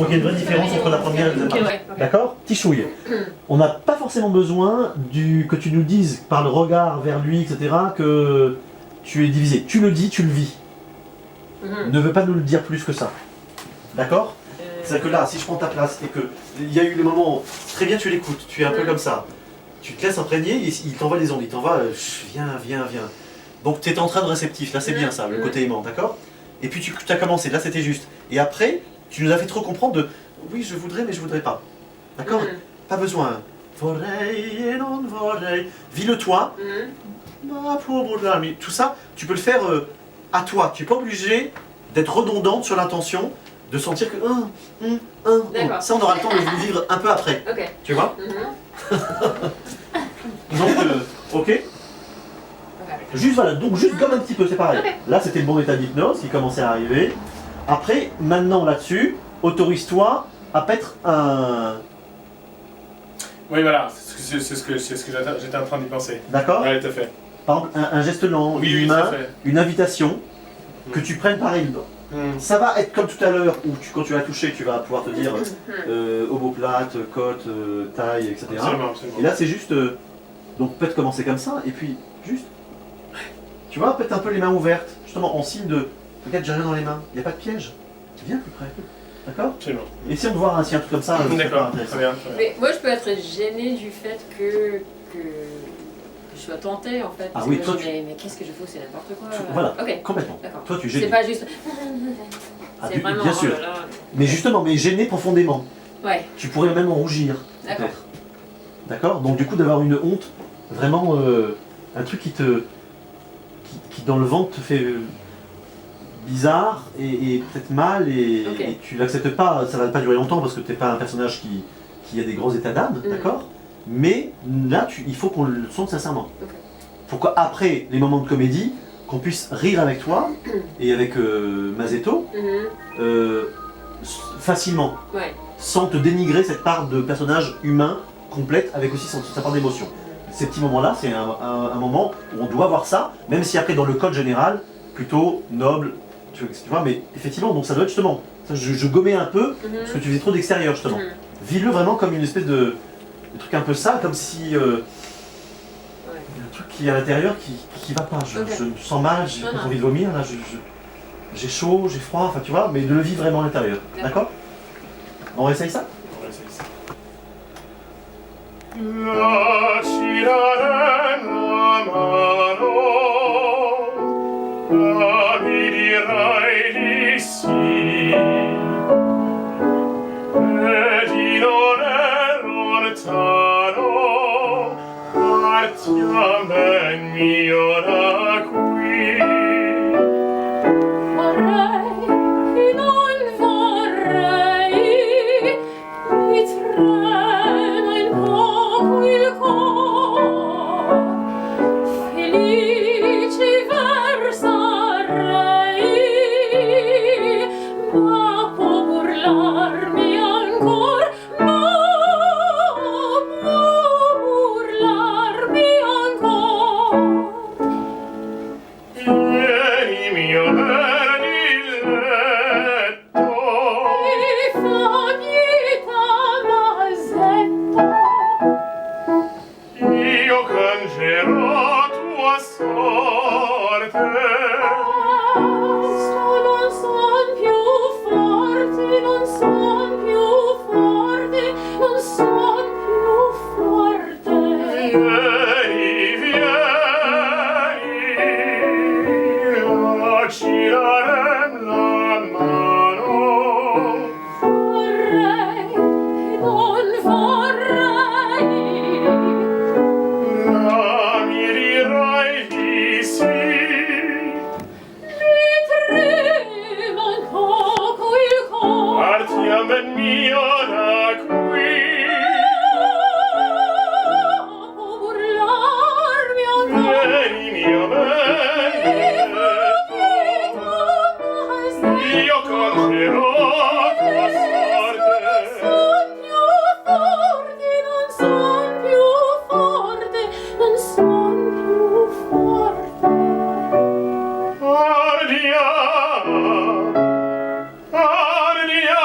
faut qu'il y ait une vraie différence entre la première et la deuxième partie. Ouais. D'accord? Tichouille. On n'a pas forcément besoin que tu nous dises par le regard vers lui, etc., que tu es divisé. Tu le dis, tu le vis. Ne veux pas nous le dire plus que ça. D'accord? C'est-à-dire que là, si je prends ta place et que il y a eu le moment où, très bien, tu l'écoutes, tu es un peu comme ça, tu te laisses imprégner, il t'envoie des ondes, il t'envoie viens. Donc tu es en train de réceptif, là c'est bien ça, le côté aimant, d'accord? Et puis tu as commencé, là c'était juste. Et après, tu nous as fait trop comprendre de oui, je voudrais, mais je voudrais pas. D'accord? Pas besoin. Vorrei et non vorrei. Vis-le toi. Mais tout ça, tu peux le faire à toi. Tu n'es pas obligé d'être redondante sur l'intention, de sentir que ça on aura le temps de le vivre un peu après. Ok. Tu vois? Donc, ok? Juste voilà, donc juste gomme un petit peu, c'est pareil. Ok. Là c'était le bon état d'hypnose qui commençait à arriver. Après, maintenant là-dessus, autorise-toi à mettre un... Oui, voilà, c'est ce que j'étais en train d'y penser. D'accord? Ouais, tout à fait. Par exemple, un geste lent, Oui, une tout à main, fait. une invitation, que tu prennes pareil. Ça va être comme tout à l'heure, où quand tu vas toucher, tu vas pouvoir te dire omoplate, côte, taille, etc. Absolument, absolument. Et là c'est juste, donc peut-être commencer comme ça, et puis juste, tu vois, peut-être un peu les mains ouvertes, justement en signe de, regarde j'ai rien dans les mains, il n'y a pas de piège, viens plus près, d'accord? Absolument. Et si on te voit un truc comme ça, c'est pas D'accord, intéressant. très bien, très bien. Mais moi, je peux être gênée du fait que je sois tentée en fait. Ah Parce oui, que toi, je me dis, mais qu'est-ce que je fais? C'est n'importe quoi. Voilà, Ok. complètement. D'accord. Toi tu C'est gênes. pas juste. Ah, C'est vraiment. bien sûr. Oh là là. Mais justement, mais gêné profondément. Ouais. Tu pourrais même en rougir, D'accord. peut-être. D'accord? Donc du coup d'avoir une honte, vraiment un truc qui dans le ventre te fait bizarre et peut-être mal et, Ok. et tu l'acceptes pas, ça va pas durer longtemps parce que t'es pas un personnage qui a des grands états d'âme, d'accord? Mais là, il faut qu'on le sente sincèrement. Ok. Pour qu'après les moments de comédie, qu'on puisse rire avec toi et avec Mazetto facilement, Ouais. sans te dénigrer cette part de personnage humain complète avec aussi sa part d'émotion. Ces petits moments-là, c'est un moment où on doit voir ça, même si après dans le code général, plutôt noble, tu vois, mais effectivement, donc ça doit être justement, ça, je gommais un peu, parce que tu faisais trop d'extérieur justement. Vis-le vraiment comme une espèce de truc un peu sale, comme si il y a un truc qui est à l'intérieur qui va pas, je me sens mal, j'ai pas envie de vomir, là, j'ai chaud, j'ai froid, enfin tu vois, mais de le vivre vraiment à l'intérieur, d'accord? On essaye ça? On va essayer ça. Lasciare la mano, mi dirai di sì, e di non è lontano, partiamo ben mio da qui. Vorrei e non vorrei, mi trema in poco il cor, felice versarei, ma può burlarmi ancor, ma può burlarmi ancor. Vieni mio bel diletto, Mi fa pietà, Masetto, io cangerò tua sorte. non son più forte, non son più forte, non son più forte. Vieni, vieni, ci darem la mano. Vorrei e non vorrei, Mi dirai di sì. mi trema un poco il cor. Partiamo ben mio da qui. Può burlarmi ancor. Vieni mio bel io congerò tua sorte. Son più forte, non son più forte, non son più forte. Ardia, ardia,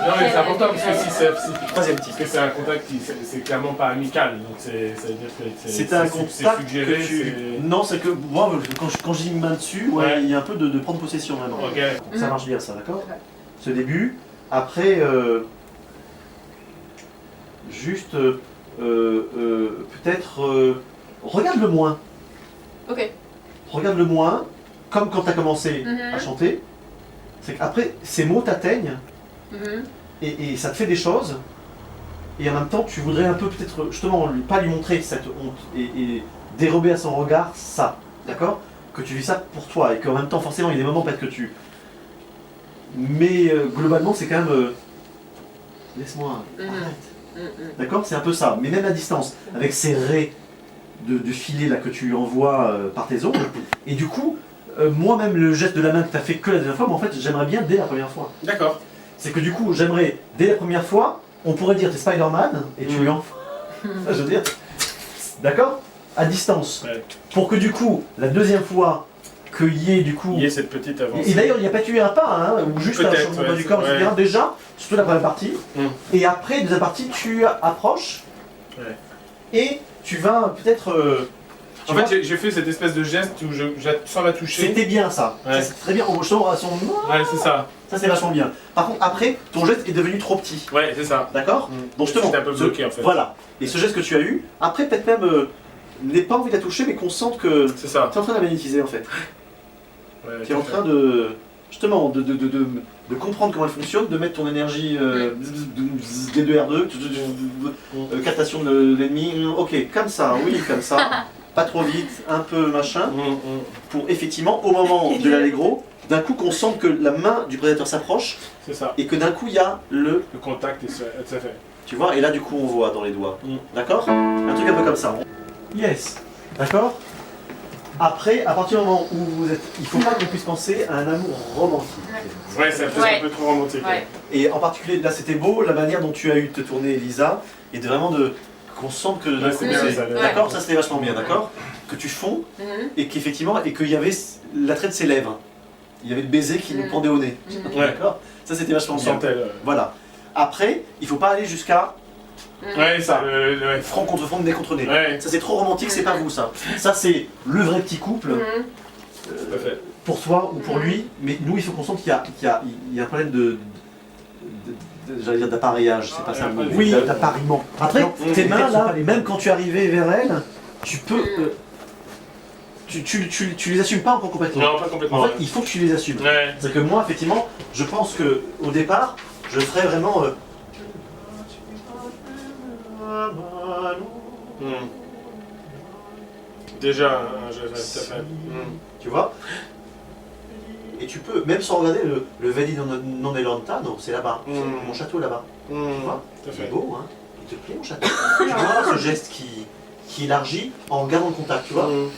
Non, mais c'est important parce que si Troisième type. parce que c'est un contact qui c'est clairement pas amical, donc ça veut dire que C'est un contact suggéré, que tu... c'est- Non, c'est que moi, quand j'ai mis main dessus, ouais, Ouais. il y a un peu de prendre possession vraiment. Ok. Ça marche bien ça, d'accord? Ouais. Ce début, après, juste, peut-être, regarde-le moins. Ok. Regarde-le moins, comme quand tu as commencé à Mhm. chanter. C'est qu'après, ces mots t'atteignent Mhm. et ça te fait des choses. Et en même temps, tu voudrais un peu peut-être, justement, pas lui montrer cette honte et dérober à son regard ça, d'accord? Que tu vis ça pour toi et qu'en même temps, forcément, il y a des moments peut-être que tu... Mais globalement, c'est quand même... Laisse-moi, Mhm. arrête. Mhm. D'accord? C'est un peu ça. Mais même à distance, avec ces raies de filet là que tu envoies par tes ongles. Et du coup, moi-même, le geste de la main que tu as fait que la dernière fois, mais en fait, j'aimerais bien dès la première fois. D'accord. C'est que du coup, j'aimerais, dès la première fois, on pourrait dire t'es Spider-Man et tu lui en... Je veux dire, d'accord? À distance. Ouais. Pour que du coup, la deuxième fois, qu'il y ait du coup... Il y a cette petite avancée. Et d'ailleurs, il n'y a pas tué un pas, hein, ou juste un Peut-être, changement ouais, du corps, ouais. etc. Déjà, surtout la première partie. Mm. Et après, deuxième partie, tu approches. Ouais. Et tu vas peut-être... tu En vois, fait, j'ai fait cette espèce de geste où sans la toucher. c'était bien ça. Ouais. Ça, c'était très bien. Justement, à son... Ouais, c'est ça. Ça, c'est vachement bien. Par contre, après, ton geste est devenu trop petit. Ouais, c'est ça. D'accord? Mm. Donc justement, J'étais un peu bloqué, en fait. Voilà. Et ce geste que tu as eu, après peut-être même n'aie pas envie de la toucher, mais qu'on sente que C'est ça. tu es en train de la magnétiser en fait. Ouais, Tu es en train de justement de comprendre comment elle fonctionne, de mettre ton énergie D2R2, captation de l'ennemi. Ok, comme ça, oui, comme ça. Pas trop vite, un peu machin. Pour effectivement, au moment de l'allegro, d'un coup qu'on sente que la main du prédateur s'approche C'est ça. et que d'un coup il y a le... Le contact est tout à fait. Tu vois, et là du coup on voit dans les doigts. Mm. D'accord? Un truc un peu comme ça. Yes. D'accord? Après, à partir du moment où vous êtes... Il faut pas qu'on puisse penser à un amour romantique. Ouais, c'est peut-être Ouais. un peu trop romantique. Ouais. Et en particulier, là c'était beau, la manière dont tu as eu de te tourner Elisa, et de vraiment de... qu'on sente que... Ouais, c'est bien, c'est- ça, D'accord? Ça c'était vachement bien, d'accord? Que tu fonds, Mhm. et qu'effectivement, et qu'il y avait l'attrait de ses lèvres. Il y avait le baiser qui lui Mm. pendait au nez. Mhm. Ouais. D'accord? Ça c'était vachement On bien. sentait. Voilà. Après, il faut pas aller jusqu'à Ouais, ça. Ouais. front contre front, nez contre nez. Ouais, Ça c'est trop romantique, c'est pas vous ça. Ça c'est le vrai petit couple, Mhm. tout à fait. pour toi ou pour lui, mais nous il faut qu'on sente qu'il y a un problème j'allais dire d'appareillage, c'est pas ça le mot. Oui. D'appariement. Après, Non, tes mm. mains là, même quand tu es arrivé vers elle, tu peux... tu les assumes pas encore complètement. Non, pas complètement. En fait, il faut que tu les assumes. Ouais. C'est que moi, effectivement, je pense que au départ, je ferais vraiment... Mm. Déjà, tout à fait. Tu vois? Et tu peux, même sans regarder le Vedi non lontano, c'est là-bas. Mm. C'est mon château là-bas. Tu vois? Tout à C'est fait. beau, hein? Il te plaît mon château? Tu vois ce geste qui élargit en gardant le contact, tu vois? Mm.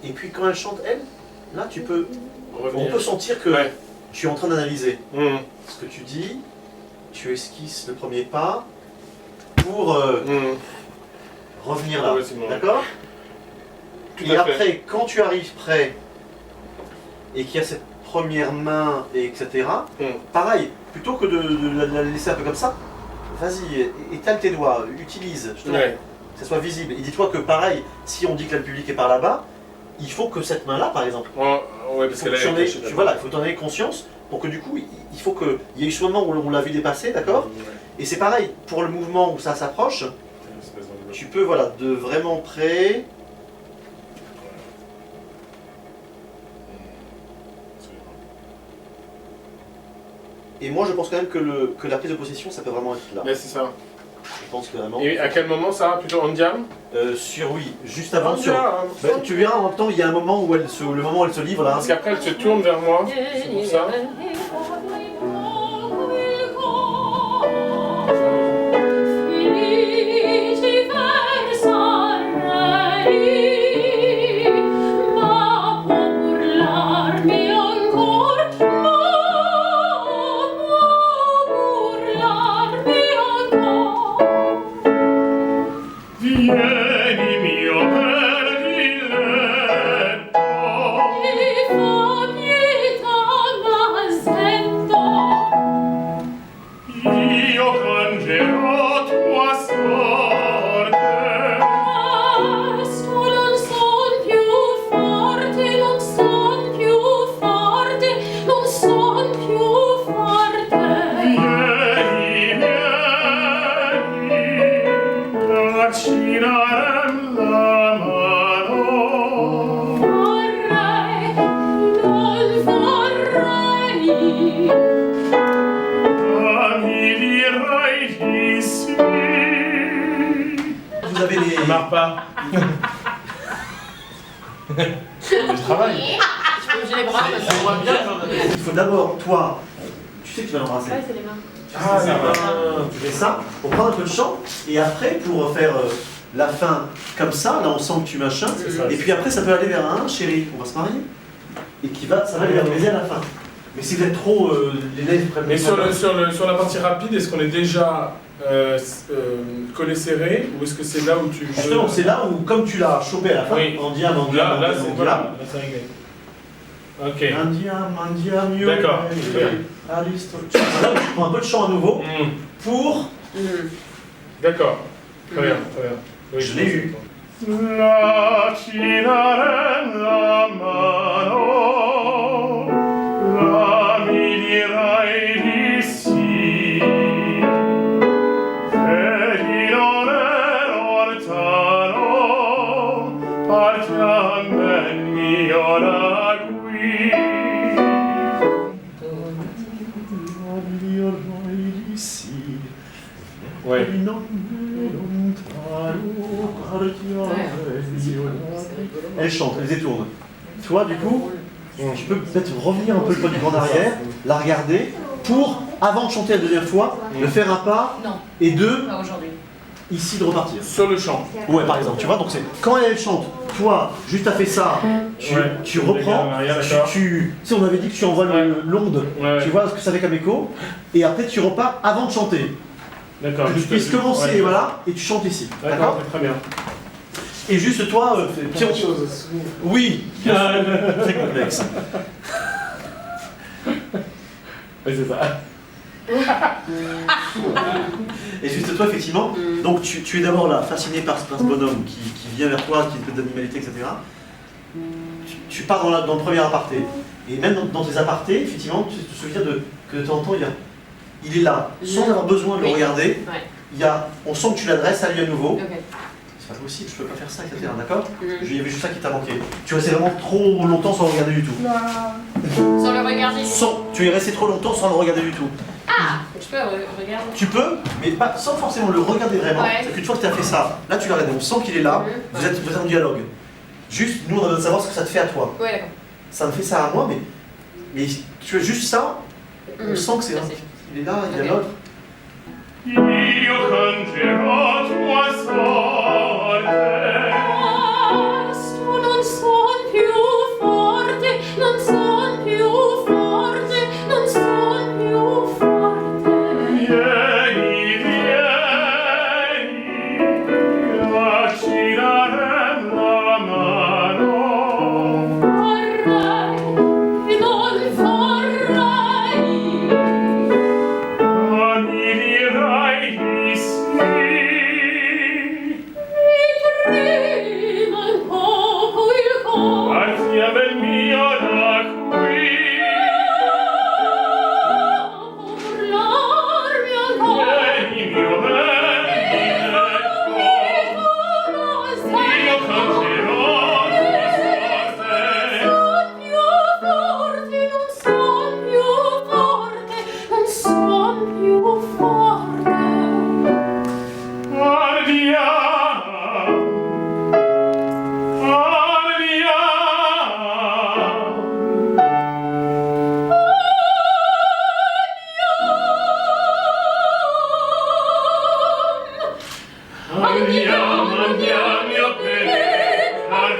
Et puis quand elle chante, elle, là tu peux... On Revenir. peut sentir que Ouais. tu es en train d'analyser Mm. ce que tu dis, tu esquisses le premier pas pour Mm. revenir là. Progressivement. D'accord? Tout Et à fait. après, quand tu arrives prêt et qu'il y a cette première main, et etc., Mm. pareil, plutôt que de la laisser un peu comme ça, vas-y, étale tes doigts, utilise, justement, Ouais. que ça soit visible. Et dis-toi que pareil, si on dit que là, le public est par là-bas, il faut que cette main-là, par exemple, Ouais, parce faut qu'elle que tu en est aies- voilà, il faut t'en aies conscience pour que du coup, il faut qu'il y ait eu ce moment où on l'a vu dépasser, d'accord? Et c'est pareil, pour le mouvement où ça s'approche, tu peux, voilà, de vraiment près. Et moi, je pense quand même que la prise de possession, ça peut vraiment être là. Mais c'est ça. Je pense que vraiment. Et à quel moment ça? Plutôt en diam? Sur oui, juste avant, sur. Andiam. Bah, tu verras en même temps, il y a un moment où le moment où elle se livre là. Parce qu'après elle se tourne vers moi, c'est pour ça. Vieni mio prediletto, E fa pietà, ma Je travaille. Je peux bouger les bras comme ça. Il faut d'abord, toi, tu sais que tu vas l'embrasser. Ouais, c'est les mains. Ah, ça va. Tu fais ça pour prendre un peu de chant, et après, pour faire la fin comme ça, là on sent que tu machins, C'est ça. et puis après ça peut aller vers un chéri, on va se marier, et ça va aller vers le baiser à la fin. Mais si vous êtes trop, les lèvres prennent Mais le sur temps. la partie rapide, est-ce qu'on est déjà collé serré ou est-ce que c'est là où tu. Justement, c'est là où, comme tu l'as chopé à la fin, Oui. Andia, Là, c'est voilà, là, c'est réglé. Ok. Andia, mieux. D'accord. Alice, tu prends un peu de chant à nouveau pour. D'accord. Très bien, très bien. Oui, Je l'ai eu. La cinare la mano, la mi dirai di sì, e di non è lontano, partiam ben mio da qui. Ouais. Elle chante, elle détourne. Toi, du coup, tu peux peut-être revenir un peu le pas du grand arrière, la regarder, pour, avant de chanter la deuxième fois, de faire un pas, Non, et deux, pas aujourd'hui. ici de repartir. Sur le champ. Ouais, par exemple, tu vois, donc c'est quand elle chante, toi, juste à fait ça, tu Ouais. reprends, En arrière, d'accord. tu sais, on avait dit que tu envoies l'onde, Ouais. tu vois ce que ça fait comme écho, et après tu repars avant de chanter. D'accord. Que tu puisses commencer, et voilà, et tu chantes ici. D'accord, très bien. Et juste toi, oui, très complexe. Oui, c'est ça. Et juste toi, effectivement, donc tu es d'abord là, fasciné par ce bonhomme qui vient vers toi, qui te donne d'animalité, etc. Tu pars dans le premier aparté. Et même dans tes apartés, effectivement, tu te souviens que de temps en temps, il est là, sans avoir besoin de le Oui. regarder. Ouais. On sent que tu l'adresses à lui à nouveau. Ok. C'est pas possible, je peux pas faire ça, etc. D'accord Mhm. Il y avait juste ça qui t'a manqué. Tu restais vraiment trop longtemps sans le regarder du tout. Sans le regarder. Tu es resté trop longtemps sans le regarder du tout. Ah, je peux regarder. Tu peux, mais pas, sans forcément le regarder vraiment. Ouais. C'est qu'une fois que tu as fait ça, là tu l'as regardé, on sent qu'il est là, Mhm. vous êtes en dialogue. Juste, nous on a besoin de savoir ce que ça te fait à toi. Ouais, d'accord. Ça me fait ça à moi, mais tu as juste ça, on sent que c'est Merci. il est là, il y a Ok. l'autre. Io canterò tua sorte. Questo non son più forte, non son più forte, non son più forte. Vieni, vieni, lasci darem la mano. Vorrei e non vorrei. Ma mi dirai di sì. Prima un poco il cor. Partia bel mio da qui. Urlarmi ancora. Vieni, mio bene, ecco. Io canterò tua sorte. Non son più forte, non son più forte. Ardiamo, andiamo, andiamo, mio bene, a